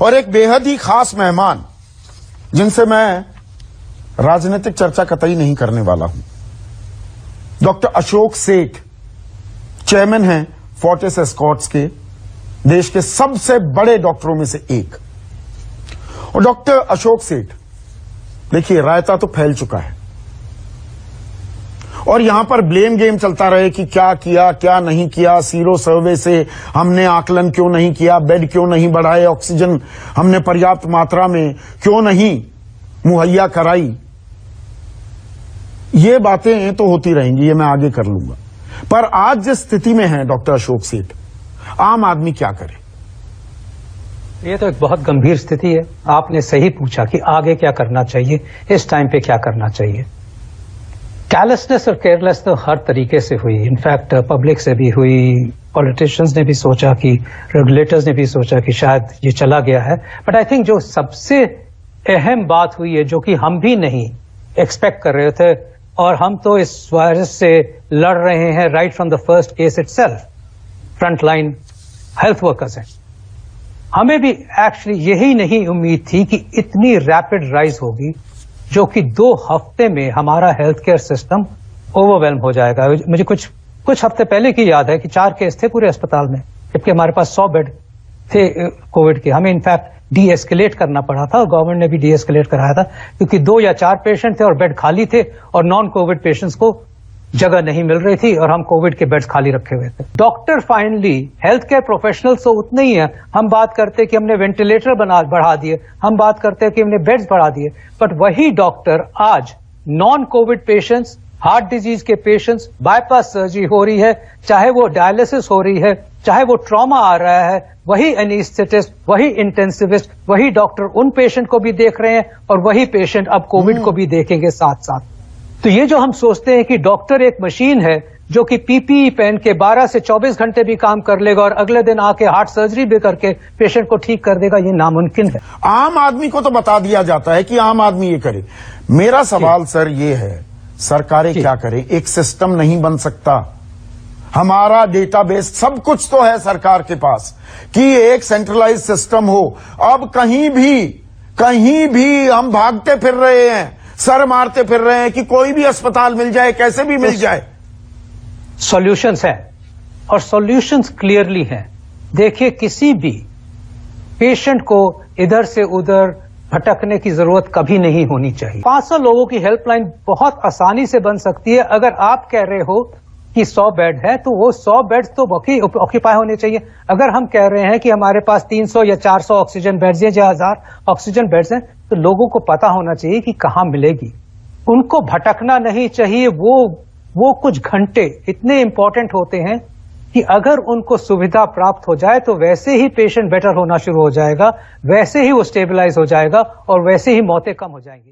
और एक बेहद ही खास मेहमान जिनसे मैं राजनीतिक चर्चा कतई नहीं करने वाला हूं। डॉक्टर अशोक सेठ चेयरमैन हैं फोर्टिस एस्कॉर्ट्स के, देश के सबसे बड़े डॉक्टरों में से एक। और डॉक्टर अशोक सेठ, देखिए रायता तो फैल चुका है और यहां पर ब्लेम गेम चलता रहे कि क्या किया क्या नहीं किया, सीरो सर्वे से हमने आकलन क्यों नहीं किया, बेड क्यों नहीं बढ़ाए, ऑक्सीजन हमने पर्याप्त मात्रा में क्यों नहीं मुहैया कराई। ये बातें तो होती रहेंगी, ये मैं आगे कर लूंगा। पर आज जिस स्थिति में है डॉक्टर अशोक सेठ, आम आदमी क्या करे? ये तो एक बहुत गंभीर स्थिति है। आपने सही पूछा कि आगे क्या करना चाहिए, इस टाइम पे क्या करना चाहिए। कैरलेसनेस और केयरलेस तो हर तरीके से हुई, इनफैक्ट पब्लिक से भी हुई, पॉलिटिशियंस ने भी सोचा कि, रेगुलेटर्स ने भी सोचा कि शायद ये चला गया है। बट आई थिंक जो सबसे अहम बात हुई है, जो कि हम भी नहीं एक्सपेक्ट कर रहे थे, और हम तो इस वायरस से लड़ रहे हैं right from the first case itself, front line health workers हैं। हमें भी एक्चुअली यही नहीं उम्मीद थी कि इतनी रैपिड राइज होगी, जो कि 2 हफ्ते में हमारा हेल्थ केयर सिस्टम ओवरवेल्म हो जाएगा। मुझे कुछ हफ्ते पहले की याद है कि 4 केस थे पूरे अस्पताल में, जबकि हमारे पास 100 बेड थे कोविड के। हमें इनफैक्ट डी एस्केलेट करना पड़ा था, और गवर्नमेंट ने भी डी एस्केलेट कराया था, क्योंकि 2 या 4 पेशेंट थे और बेड खाली थे, और नॉन कोविड पेशेंट्स को जगह नहीं मिल रही थी, और हम कोविड के बेड्स खाली रखे हुए थे। Doctor finally, health care professionals तो उतने ही हैं। हम बात करते हैं कि हमने वेंटिलेटर बढ़ा दिए, हम बात करते हैं कि हमने बेड्स बढ़ा दिए, बट वही डॉक्टर आज non Covid patients, heart disease के पेशेंट्स, बाईपास सर्जरी हो रही है, चाहे वो डायलिसिस हो रही है, चाहे वो ट्रॉमा आ रहा है, वही एनेस्थेटिस्ट, वही इंटेंसिविस्ट, वही डॉक्टर उन पेशेंट को भी देख रहे हैं, और वही पेशेंट अब कोविड को भी देखेंगे साथ साथ। तो ये जो हम सोचते हैं कि डॉक्टर एक मशीन है जो कि पीपीई पहन के 12 से 24 घंटे भी काम कर लेगा और अगले दिन आके हार्ट सर्जरी भी करके पेशेंट को ठीक कर देगा, ये नामुमकिन है। आम आदमी को तो बता दिया जाता है कि आम आदमी ये करे। मेरा सवाल सर ये है, सरकारें क्या करें? एक सिस्टम नहीं बन सकता? हमारा डेटाबेस, सब कुछ तो है सरकार के पास कि एक सेंट्रलाइज सिस्टम हो। अब कहीं भी हम भागते फिर रहे हैं, सर मारते फिर रहे हैं कि कोई भी अस्पताल मिल जाए, कैसे भी मिल जाए। सॉल्यूशंस हैं, और सॉल्यूशंस क्लियरली हैं। देखिए, किसी भी पेशेंट को इधर से उधर भटकने की जरूरत कभी नहीं होनी चाहिए। 500 लोगों की हेल्पलाइन बहुत आसानी से बन सकती है। अगर आप कह रहे हो कि 100 बेड है, तो वो 100 बेड्स तो ऑक्यूपाई होने चाहिए। अगर हम कह रहे हैं कि हमारे पास 300 या 400 ऑक्सीजन बेड्स हैं या 1000 ऑक्सीजन बेड्स हैं, तो लोगों को पता होना चाहिए कि कहां मिलेगी। उनको भटकना नहीं चाहिए। वो कुछ घंटे इतने इंपॉर्टेंट होते हैं कि अगर उनको सुविधा प्राप्त हो जाए, तो वैसे ही पेशेंट बेटर होना शुरू हो जाएगा, वैसे ही वो स्टेबलाइज हो जाएगा, और वैसे ही मौतें कम हो जाएंगी।